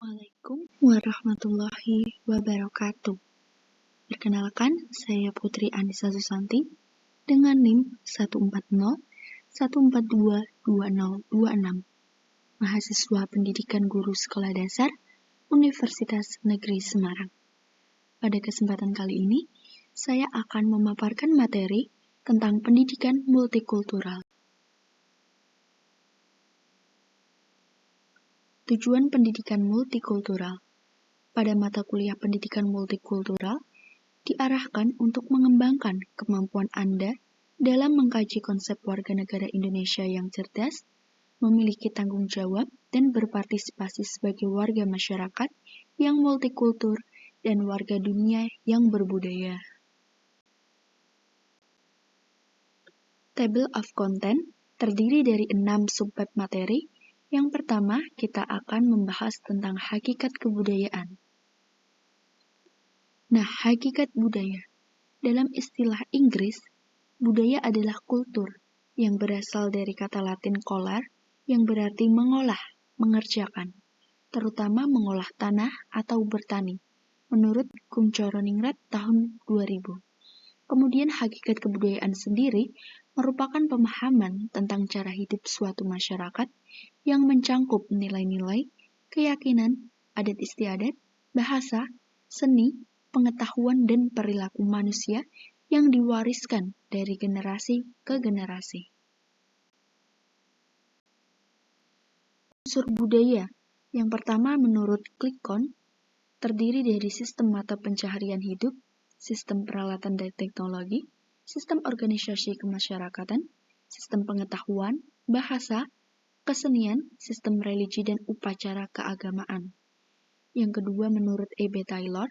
Assalamualaikum warahmatullahi wabarakatuh. Perkenalkan, saya Putri Anissa Susanti dengan NIM 14014222026, mahasiswa pendidikan guru sekolah dasar Universitas Negeri Semarang. Pada kesempatan kali ini, saya akan memaparkan materi tentang pendidikan multikultural. Tujuan pendidikan multikultural. Pada mata kuliah pendidikan multikultural, diarahkan untuk mengembangkan kemampuan Anda dalam mengkaji konsep warga negara Indonesia yang cerdas, memiliki tanggung jawab, dan berpartisipasi sebagai warga masyarakat yang multikultur dan warga dunia yang berbudaya. Table of Content terdiri dari 6 subbab materi. Yang pertama, kita akan membahas tentang hakikat kebudayaan. Nah, hakikat budaya. Dalam istilah Inggris, budaya adalah kultur yang berasal dari kata Latin colar yang berarti mengolah, mengerjakan, terutama mengolah tanah atau bertani, menurut Kumcoroningrat tahun 2000. Kemudian hakikat kebudayaan sendiri merupakan pemahaman tentang cara hidup suatu masyarakat yang mencangkup nilai-nilai, keyakinan, adat istiadat, bahasa, seni, pengetahuan, dan perilaku manusia yang diwariskan dari generasi ke generasi. Unsur budaya yang pertama menurut Klikon terdiri dari sistem mata pencaharian hidup, sistem peralatan dan teknologi, sistem organisasi kemasyarakatan, sistem pengetahuan, bahasa, kesenian, sistem religi dan upacara keagamaan. Yang kedua menurut E.B. Taylor,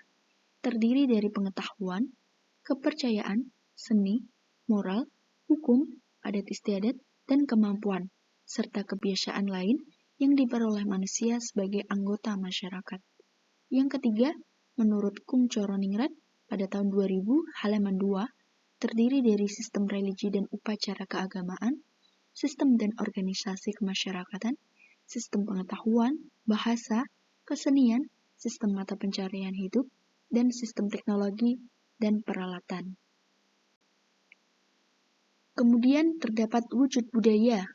terdiri dari pengetahuan, kepercayaan, seni, moral, hukum, adat istiadat, dan kemampuan, serta kebiasaan lain yang diperoleh manusia sebagai anggota masyarakat. Yang ketiga, menurut Kumcoroningrat pada tahun 2000 halaman 2, terdiri dari sistem religi dan upacara keagamaan, sistem dan organisasi kemasyarakatan, sistem pengetahuan, bahasa, kesenian, sistem mata pencaharian hidup, dan sistem teknologi dan peralatan. Kemudian terdapat wujud budaya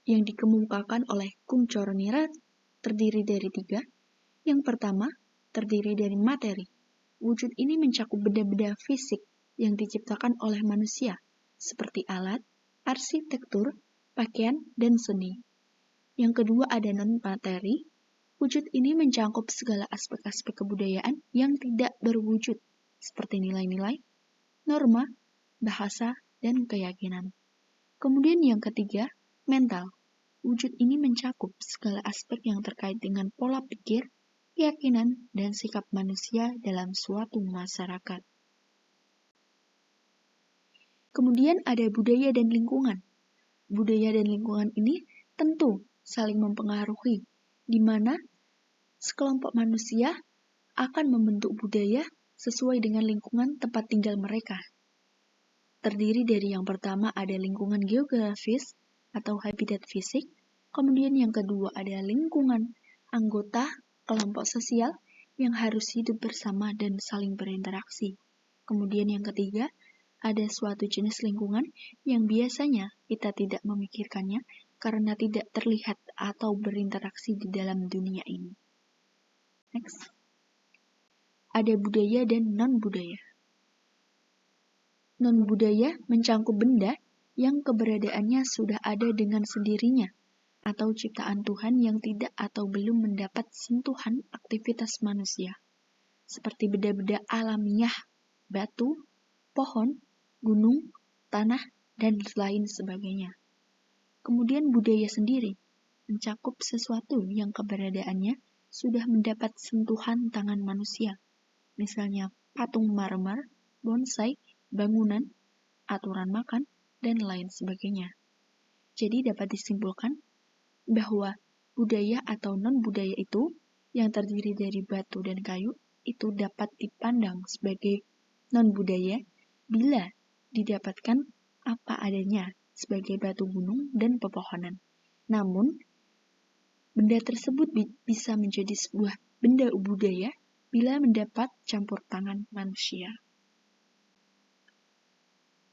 yang dikemukakan oleh Kumcoroningrat terdiri dari 3. Yang pertama, terdiri dari materi. Wujud ini mencakup benda-benda fisik yang diciptakan oleh manusia, seperti alat, arsitektur, pakaian, dan seni. Yang kedua ada non-materi. Wujud ini mencakup segala aspek-aspek kebudayaan yang tidak berwujud, seperti nilai-nilai, norma, bahasa, dan keyakinan. Kemudian yang ketiga, mental. Wujud ini mencakup segala aspek yang terkait dengan pola pikir, keyakinan, dan sikap manusia dalam suatu masyarakat. Kemudian ada budaya dan lingkungan. Budaya dan lingkungan ini tentu saling mempengaruhi, di mana sekelompok manusia akan membentuk budaya sesuai dengan lingkungan tempat tinggal mereka. Terdiri dari yang pertama ada lingkungan geografis atau habitat fisik, kemudian yang kedua ada lingkungan anggota kelompok sosial yang harus hidup bersama dan saling berinteraksi. Kemudian yang ketiga, ada suatu jenis lingkungan yang biasanya kita tidak memikirkannya karena tidak terlihat atau berinteraksi di dalam dunia ini. Next. Ada budaya dan non-budaya. Non-budaya mencangkup benda yang keberadaannya sudah ada dengan sendirinya, atau ciptaan Tuhan yang tidak atau belum mendapat sentuhan aktivitas manusia, seperti benda-benda alamiah, batu, pohon, gunung, tanah, dan lain sebagainya. Kemudian budaya sendiri mencakup sesuatu yang keberadaannya sudah mendapat sentuhan tangan manusia, misalnya patung marmer, bonsai, bangunan, aturan makan, dan lain sebagainya. Jadi dapat disimpulkan bahwa budaya atau non-budaya itu yang terdiri dari batu dan kayu itu dapat dipandang sebagai non-budaya bila didapatkan apa adanya sebagai batu gunung dan pepohonan. Namun, benda tersebut bisa menjadi sebuah benda budaya bila mendapat campur tangan manusia.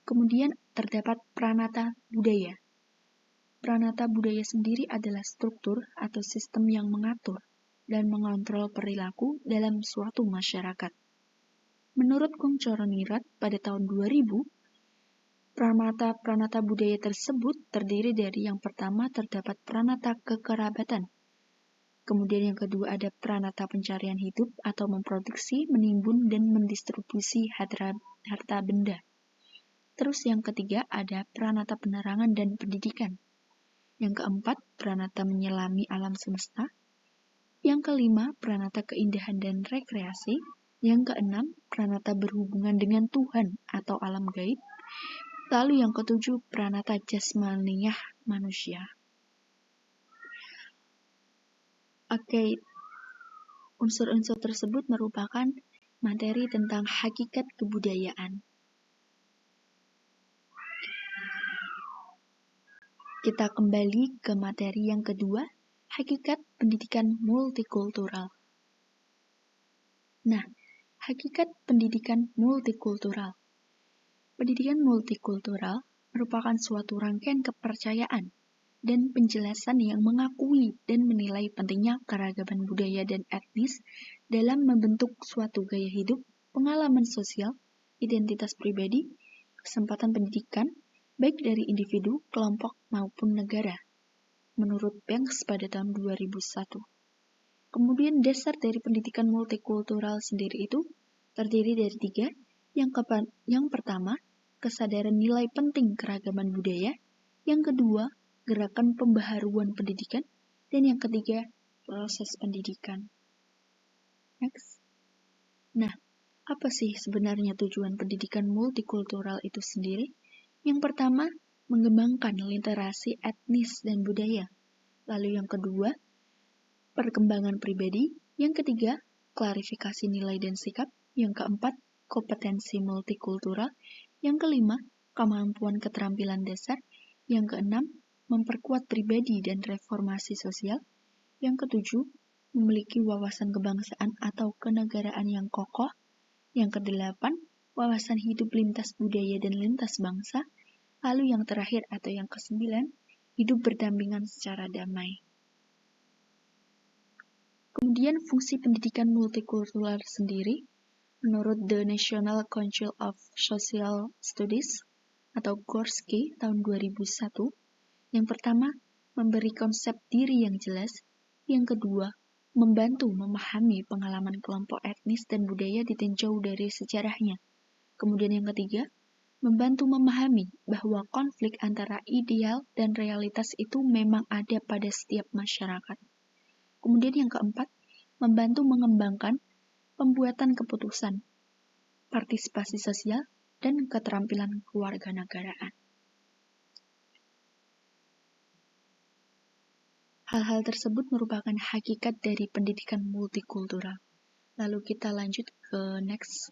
Kemudian terdapat pranata budaya. Pranata budaya sendiri adalah struktur atau sistem yang mengatur dan mengontrol perilaku dalam suatu masyarakat. Menurut Kung Coronirat pada tahun 2000, pranata budaya tersebut terdiri dari yang pertama terdapat pranata kekerabatan. Kemudian yang kedua ada pranata pencarian hidup atau memproduksi, menimbun, dan mendistribusi harta benda. Terus yang ketiga ada pranata penerangan dan pendidikan. Yang keempat, pranata menyelami alam semesta. Yang kelima, pranata keindahan dan rekreasi. Yang keenam, pranata berhubungan dengan Tuhan atau alam gaib. Lalu yang ketujuh, pranata jasmaniah manusia. Oke, unsur-unsur tersebut merupakan materi tentang hakikat kebudayaan. Kita kembali ke materi yang kedua, hakikat pendidikan multikultural. Nah, hakikat pendidikan multikultural. Pendidikan multikultural merupakan suatu rangkaian kepercayaan dan penjelasan yang mengakui dan menilai pentingnya keragaman budaya dan etnis dalam membentuk suatu gaya hidup, pengalaman sosial, identitas pribadi, kesempatan pendidikan, baik dari individu, kelompok, maupun negara, menurut Banks pada tahun 2001. Kemudian dasar dari pendidikan multikultural sendiri itu terdiri dari 3. Yang pertama, kesadaran nilai penting keragaman budaya. Yang kedua, gerakan pembaharuan pendidikan. Dan yang ketiga, proses pendidikan. Next. Nah, apa sih sebenarnya tujuan pendidikan multikultural itu sendiri? Yang pertama, mengembangkan literasi etnis dan budaya. Lalu yang kedua, perkembangan pribadi. Yang ketiga, klarifikasi nilai dan sikap. Yang keempat, kompetensi multikultural. Yang kelima, kemampuan keterampilan dasar. Yang keenam, memperkuat pribadi dan reformasi sosial. Yang ketujuh, memiliki wawasan kebangsaan atau kenegaraan yang kokoh. Yang kedelapan, wawasan hidup lintas budaya dan lintas bangsa. Lalu yang terakhir atau yang kesembilan, hidup berdampingan secara damai. Kemudian fungsi pendidikan multikultural sendiri, menurut The National Council of Social Studies atau Gorski tahun 2001, yang pertama, memberi konsep diri yang jelas. Yang kedua, membantu memahami pengalaman kelompok etnis dan budaya ditinjau dari sejarahnya. Kemudian yang ketiga, membantu memahami bahwa konflik antara ideal dan realitas itu memang ada pada setiap masyarakat. Kemudian yang keempat, membantu mengembangkan pembuatan keputusan, partisipasi sosial, dan keterampilan kewarganegaraan. Hal-hal tersebut merupakan hakikat dari pendidikan multikultural. Lalu kita lanjut ke next.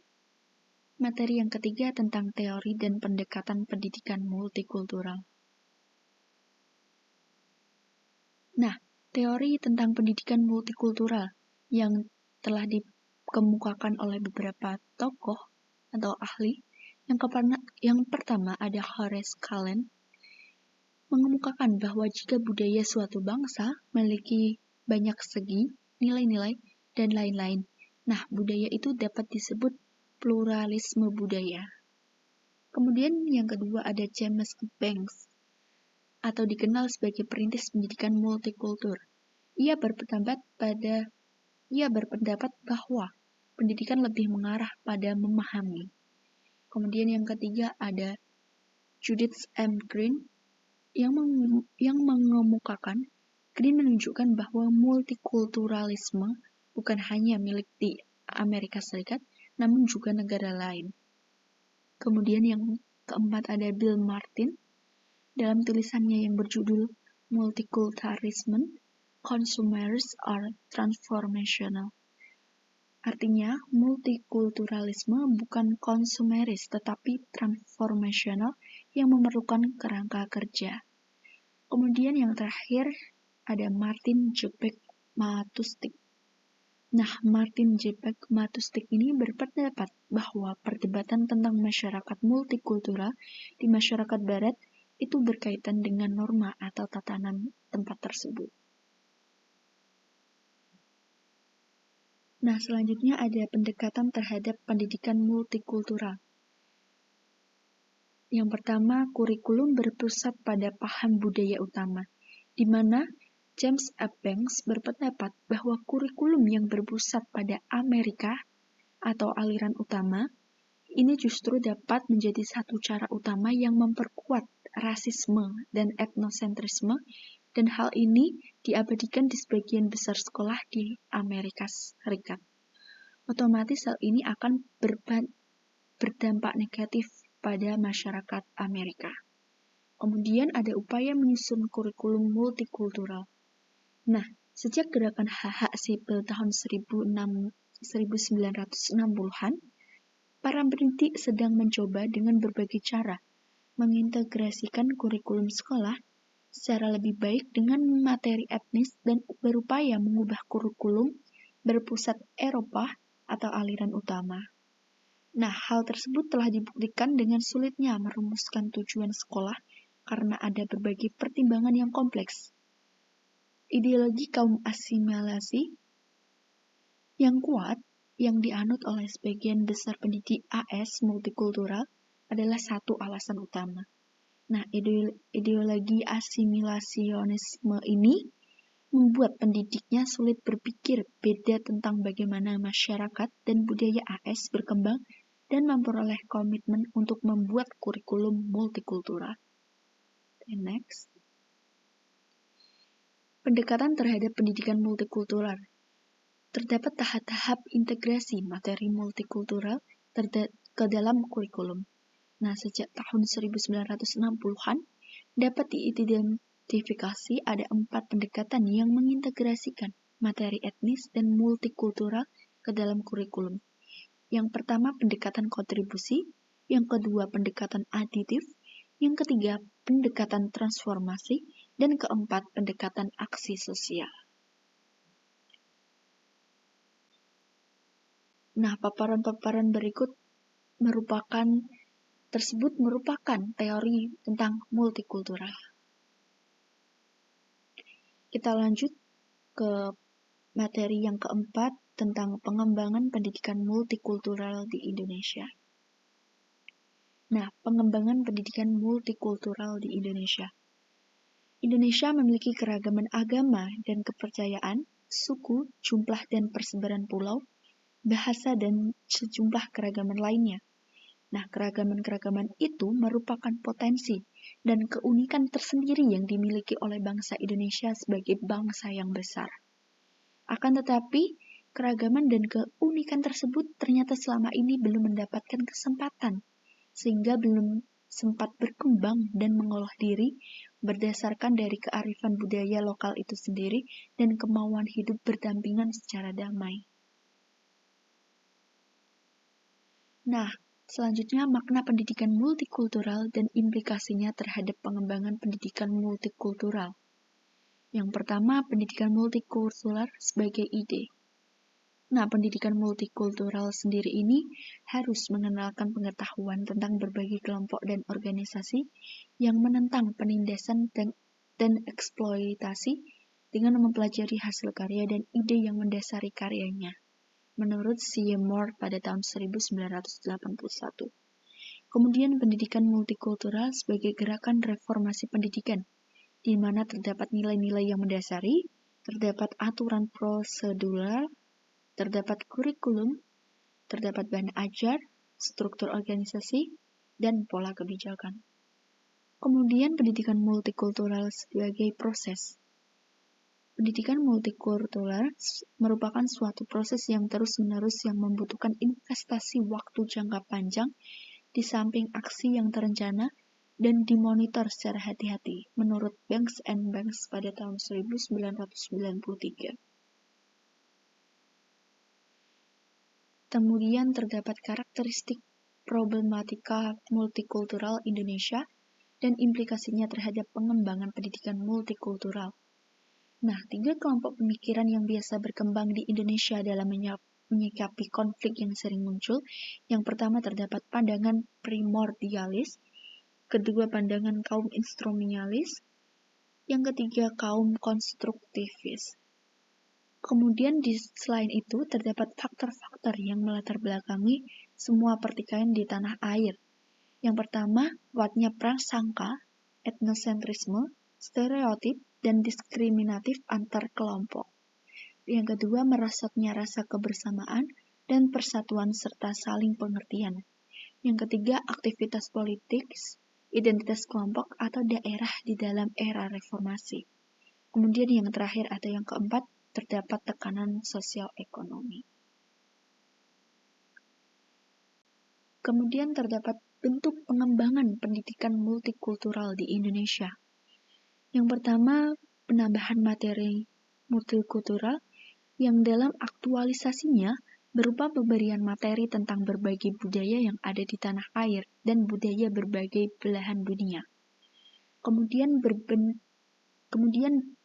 Materi yang ketiga tentang teori dan pendekatan pendidikan multikultural. Nah, teori tentang pendidikan multikultural yang telah dikemukakan oleh beberapa tokoh atau ahli. Yang pertama ada Horace Kallen, mengemukakan bahwa jika budaya suatu bangsa memiliki banyak segi, nilai-nilai, dan lain-lain, nah budaya itu dapat disebut pluralisme budaya. Kemudian yang kedua ada James Banks, atau dikenal sebagai perintis pendidikan multikultur. Ia berpendapat bahwa pendidikan lebih mengarah pada memahami. Kemudian yang ketiga ada Judith M. Green yang mengemukakan. Green menunjukkan bahwa multikulturalisme bukan hanya milik di Amerika Serikat, namun juga negara lain. Kemudian yang keempat ada Bill Martin dalam tulisannya yang berjudul Multiculturalism, Consumers or Transformational. Artinya, multikulturalisme bukan konsumeris tetapi transformasional yang memerlukan kerangka kerja. Kemudian yang terakhir ada Martin Jupek Matustik Nah, Martin J. Matustik ini berpendapat bahwa perdebatan tentang masyarakat multikultural di masyarakat barat itu berkaitan dengan norma atau tatanan tempat tersebut. Nah, selanjutnya ada pendekatan terhadap pendidikan multikultural. Yang pertama, kurikulum berpusat pada paham budaya utama, di mana James A. Banks berpendapat bahwa kurikulum yang berpusat pada Amerika atau aliran utama ini justru dapat menjadi satu cara utama yang memperkuat rasisme dan etnosentrisme, dan hal ini diabadikan di sebagian besar sekolah di Amerika Serikat. Otomatis hal ini akan berdampak negatif pada masyarakat Amerika. Kemudian ada upaya menyusun kurikulum multikultural. Nah, sejak gerakan hak-hak sipil tahun 1960-an, para pendidik sedang mencoba dengan berbagai cara mengintegrasikan kurikulum sekolah secara lebih baik dengan materi etnis dan berupaya mengubah kurikulum berpusat Eropa atau aliran utama. Nah, hal tersebut telah dibuktikan dengan sulitnya merumuskan tujuan sekolah karena ada berbagai pertimbangan yang kompleks. Ideologi kaum asimilasi yang kuat yang dianut oleh sebagian besar pendidik AS multikultural adalah satu alasan utama. Nah, ideologi asimilasionisme ini membuat pendidiknya sulit berpikir beda tentang bagaimana masyarakat dan budaya AS berkembang dan memperoleh komitmen untuk membuat kurikulum multikultural. Okay, next. Pendekatan terhadap pendidikan multikultural. Terdapat tahap-tahap integrasi materi multikultural ke dalam kurikulum. Nah, sejak tahun 1960-an dapat diidentifikasi ada 4 pendekatan yang mengintegrasikan materi etnis dan multikultural ke dalam kurikulum. Yang pertama, pendekatan kontribusi. Yang kedua, pendekatan aditif. Yang ketiga, pendekatan transformasi. Dan keempat, pendekatan aksi sosial. Nah, paparan-paparan berikut merupakan teori tentang multikultural. Kita lanjut ke materi yang keempat tentang pengembangan pendidikan multikultural di Indonesia. Nah, pengembangan pendidikan multikultural di Indonesia. Indonesia memiliki keragaman agama dan kepercayaan, suku, jumlah dan persebaran pulau, bahasa dan sejumlah keragaman lainnya. Nah, keragaman-keragaman itu merupakan potensi dan keunikan tersendiri yang dimiliki oleh bangsa Indonesia sebagai bangsa yang besar. Akan tetapi, keragaman dan keunikan tersebut ternyata selama ini belum mendapatkan kesempatan, sehingga belum sempat berkembang dan mengolah diri berdasarkan dari kearifan budaya lokal itu sendiri dan kemauan hidup berdampingan secara damai. Nah, selanjutnya makna pendidikan multikultural dan implikasinya terhadap pengembangan pendidikan multikultural. Yang pertama, pendidikan multikultural sebagai ide. Nah, pendidikan multikultural sendiri ini harus mengenalkan pengetahuan tentang berbagai kelompok dan organisasi yang menentang penindasan dan eksploitasi dengan mempelajari hasil karya dan ide yang mendasari karyanya. Menurut Seymour pada tahun 1981. Kemudian pendidikan multikultural sebagai gerakan reformasi pendidikan, di mana terdapat nilai-nilai yang mendasari, terdapat aturan prosedural, terdapat kurikulum, terdapat bahan ajar, struktur organisasi, dan pola kebijakan. Kemudian pendidikan multikultural sebagai proses. Pendidikan multikultural merupakan suatu proses yang terus-menerus yang membutuhkan investasi waktu jangka panjang di samping aksi yang terencana dan dimonitor secara hati-hati, menurut Banks and Banks pada tahun 1993. Kemudian terdapat karakteristik problematika multikultural Indonesia dan implikasinya terhadap pengembangan pendidikan multikultural. Nah, 3 kelompok pemikiran yang biasa berkembang di Indonesia dalam menyikapi konflik yang sering muncul. Yang pertama terdapat pandangan primordialis, kedua pandangan kaum instrumenalis, yang ketiga kaum konstruktivis. Kemudian selain itu terdapat faktor-faktor yang melatar belakangi semua pertikaian di tanah air. Yang pertama, kuatnya prasangka, etnosentrisme, stereotip, dan diskriminatif antar kelompok. Yang kedua, merosotnya rasa kebersamaan dan persatuan serta saling pengertian. Yang ketiga, aktivitas politik, identitas kelompok atau daerah di dalam era reformasi. Kemudian yang terakhir atau yang keempat, terdapat tekanan sosial ekonomi. Kemudian terdapat bentuk pengembangan pendidikan multikultural di Indonesia. Yang pertama, penambahan materi multikultural yang dalam aktualisasinya berupa pemberian materi tentang berbagai budaya yang ada di tanah air dan budaya berbagai belahan dunia. Kemudian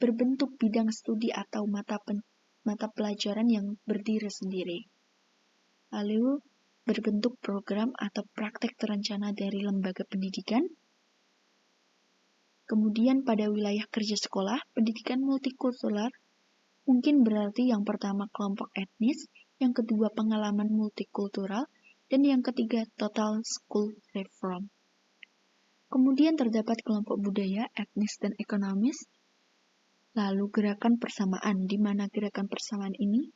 berbentuk bidang studi atau mata pelajaran yang berdiri sendiri. Lalu berbentuk program atau praktek terencana dari lembaga pendidikan. Kemudian pada wilayah kerja sekolah, pendidikan multikultural mungkin berarti yang pertama kelompok etnis, yang kedua pengalaman multikultural, dan yang ketiga total school reform. Kemudian terdapat kelompok budaya, etnis, dan ekonomis. Lalu gerakan persamaan, di mana gerakan persamaan ini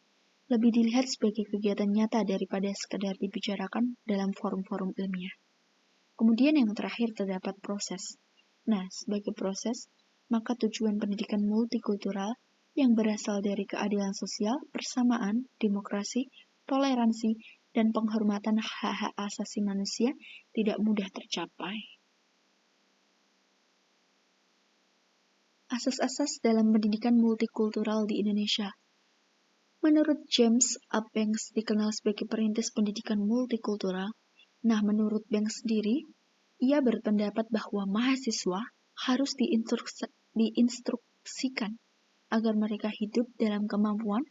lebih dilihat sebagai kegiatan nyata daripada sekedar dibicarakan dalam forum-forum ilmiah. Kemudian yang terakhir terdapat proses. Nah, sebagai proses, maka tujuan pendidikan multikultural yang berasal dari keadilan sosial, persamaan, demokrasi, toleransi, dan penghormatan hak-hak asasi manusia tidak mudah tercapai. Asas-asas dalam pendidikan multikultural di Indonesia. Menurut James A. Banks, dikenal sebagai perintis pendidikan multikultural. Nah, menurut Banks sendiri, ia berpendapat bahwa mahasiswa harus diinstruksikan agar mereka hidup dalam kemampuan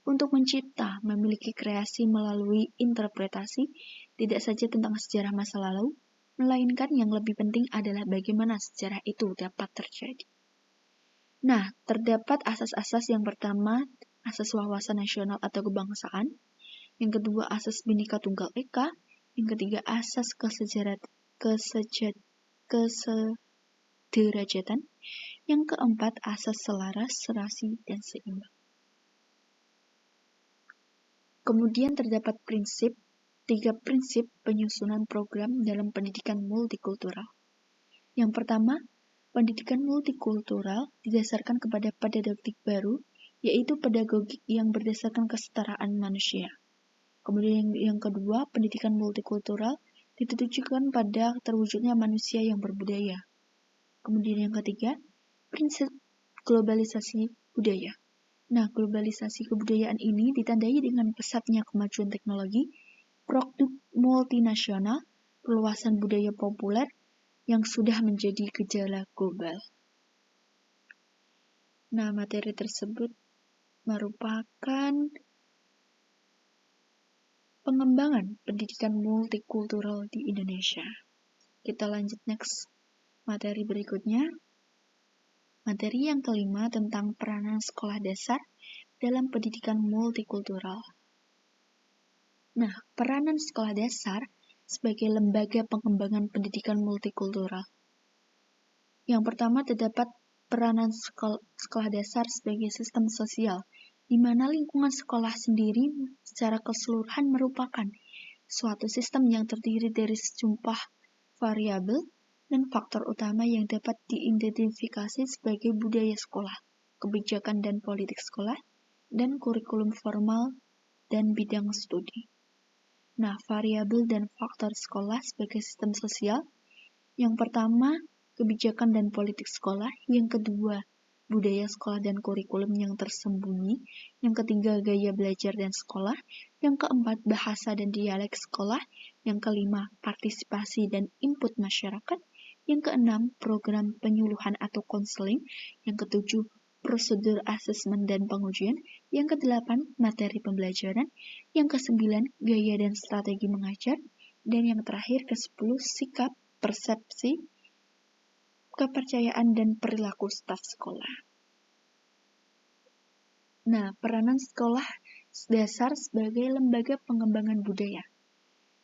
untuk mencipta, memiliki kreasi melalui interpretasi, tidak saja tentang sejarah masa lalu, melainkan yang lebih penting adalah bagaimana sejarah itu dapat terjadi. Nah, terdapat asas-asas yang pertama, asas wawasan nasional atau kebangsaan, yang kedua asas Bhinneka Tunggal Ika, yang ketiga asas kesederajatan, yang keempat asas selaras, serasi, dan seimbang. Kemudian terdapat tiga prinsip penyusunan program dalam pendidikan multikultural. Yang pertama, pendidikan multikultural didasarkan kepada pedagogik baru, yaitu pedagogik yang berdasarkan kesetaraan manusia. Kemudian yang kedua, pendidikan multikultural ditujukan pada terwujudnya manusia yang berbudaya. Kemudian yang ketiga, prinsip globalisasi budaya. Nah, globalisasi kebudayaan ini ditandai dengan pesatnya kemajuan teknologi, produk multinasional, perluasan budaya populer, yang sudah menjadi gejala global. Nah, materi tersebut merupakan pengembangan pendidikan multikultural di Indonesia. Kita lanjut next materi berikutnya. Materi yang kelima tentang peranan sekolah dasar dalam pendidikan multikultural. Nah, peranan sekolah dasar sebagai lembaga pengembangan pendidikan multikultural. Yang pertama terdapat peranan sekolah dasar sebagai sistem sosial, di mana lingkungan sekolah sendiri secara keseluruhan merupakan suatu sistem yang terdiri dari sejumlah variabel dan faktor utama yang dapat diidentifikasi sebagai budaya sekolah, kebijakan dan politik sekolah, dan kurikulum formal dan bidang studi. Nah, variabel dan faktor sekolah sebagai sistem sosial. Yang pertama, kebijakan dan politik sekolah. Yang kedua, budaya sekolah dan kurikulum yang tersembunyi. Yang ketiga, gaya belajar dan sekolah. Yang keempat, bahasa dan dialek sekolah. Yang kelima, partisipasi dan input masyarakat. Yang keenam, program penyuluhan atau konseling. Yang ketujuh, prosedur asesmen dan pengujian. Yang ke-8, materi pembelajaran. Yang ke-9, gaya dan strategi mengajar. Dan yang terakhir, ke-10, sikap, persepsi, kepercayaan, dan perilaku staf sekolah. Nah, peranan sekolah dasar sebagai lembaga pengembangan budaya,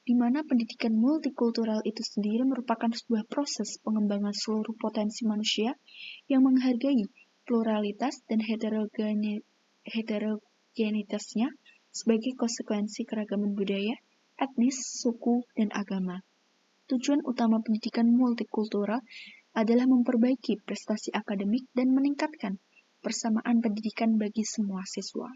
di mana pendidikan multikultural itu sendiri merupakan sebuah proses pengembangan seluruh potensi manusia yang menghargai pluralitas dan heterogenitasnya sebagai konsekuensi keragaman budaya, etnis, suku, dan agama. Tujuan utama pendidikan multikultural adalah memperbaiki prestasi akademik dan meningkatkan persamaan pendidikan bagi semua siswa.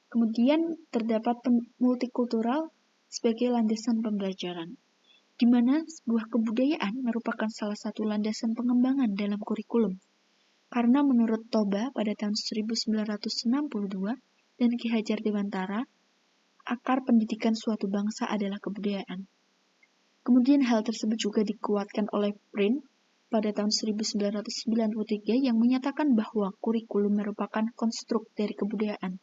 Kemudian terdapat multikultural sebagai landasan pembelajaran, di mana sebuah kebudayaan merupakan salah satu landasan pengembangan dalam kurikulum. Karena menurut Toba pada tahun 1962 dan Ki Hajar Dewantara, akar pendidikan suatu bangsa adalah kebudayaan. Kemudian hal tersebut juga dikuatkan oleh Prin pada tahun 1993 yang menyatakan bahwa kurikulum merupakan konstruk dari kebudayaan.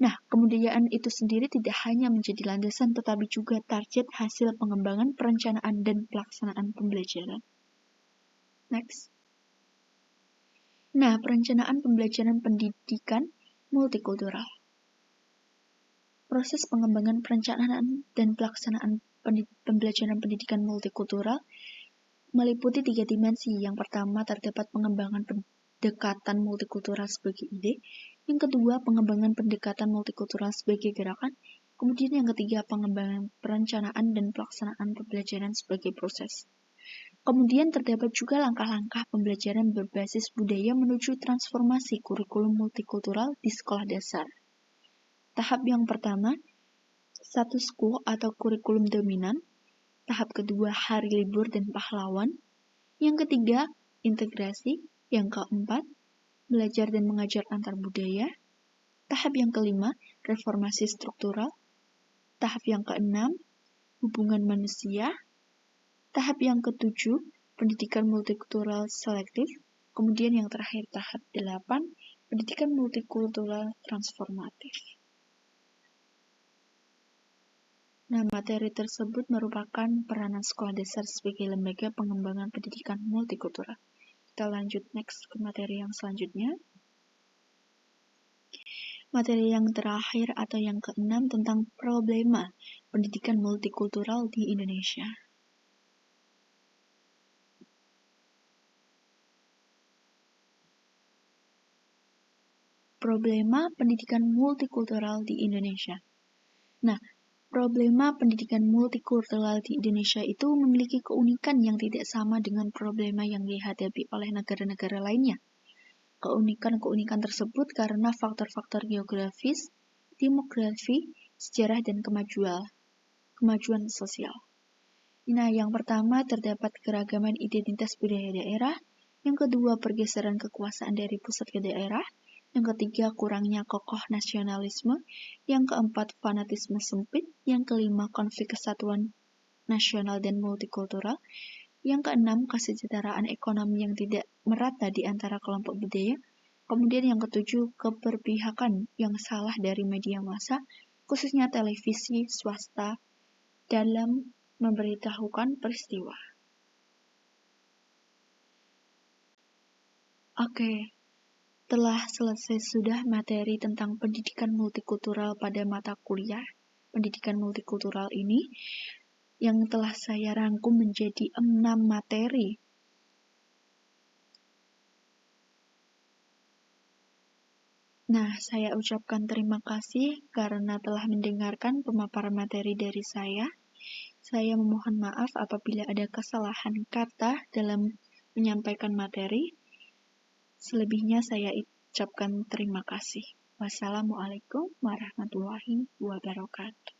Nah, kebudayaan itu sendiri tidak hanya menjadi landasan tetapi juga target hasil pengembangan, perencanaan, dan pelaksanaan pembelajaran. Next. Nah, perencanaan pembelajaran pendidikan multikultural. Proses pengembangan, perencanaan, dan pelaksanaan pembelajaran pendidikan multikultural meliputi 3 dimensi. Yang pertama, terdapat pengembangan pendekatan multikultural sebagai ide. Yang kedua, pengembangan pendekatan multikultural sebagai gerakan. Kemudian yang ketiga, pengembangan perencanaan dan pelaksanaan pembelajaran sebagai proses. Kemudian terdapat juga langkah-langkah pembelajaran berbasis budaya menuju transformasi kurikulum multikultural di sekolah dasar. Tahap yang pertama, status quo atau kurikulum dominan. Tahap kedua, hari libur dan pahlawan. Yang ketiga, integrasi. Yang keempat, belajar dan mengajar antar budaya. Tahap yang kelima, reformasi struktural. Tahap yang keenam, hubungan manusia. Tahap yang ketujuh, pendidikan multikultural selektif. Kemudian yang terakhir, tahap 8, pendidikan multikultural transformatif. Nah, materi tersebut merupakan peranan sekolah dasar sebagai lembaga pengembangan pendidikan multikultural. Kita lanjut next ke materi yang selanjutnya. Materi yang terakhir atau yang keenam tentang problema pendidikan multikultural di Indonesia. Problema pendidikan multikultural di Indonesia. Nah, problema pendidikan multikultural di Indonesia itu memiliki keunikan yang tidak sama dengan problema yang dihadapi oleh negara-negara lainnya. Keunikan tersebut karena faktor-faktor geografis, demografi, sejarah, dan kemajuan sosial. Nah, yang pertama terdapat keragaman identitas budaya daerah, yang kedua pergeseran kekuasaan dari pusat ke daerah, yang ketiga kurangnya kokoh nasionalisme, yang keempat fanatisme sempit, yang kelima konflik kesatuan nasional dan multikultural, yang keenam kesejahteraan ekonomi yang tidak merata di antara kelompok budaya, kemudian yang ketujuh keberpihakan yang salah dari media massa, khususnya televisi swasta dalam memberitahukan peristiwa. Oke, telah selesai sudah materi tentang pendidikan multikultural pada mata kuliah pendidikan multikultural ini yang telah saya rangkum menjadi 6 materi. Nah, saya ucapkan terima kasih karena telah mendengarkan pemaparan materi dari saya. Saya memohon maaf apabila ada kesalahan kata dalam menyampaikan materi. Selebihnya saya ucapkan terima kasih. Wassalamualaikum warahmatullahi wabarakatuh.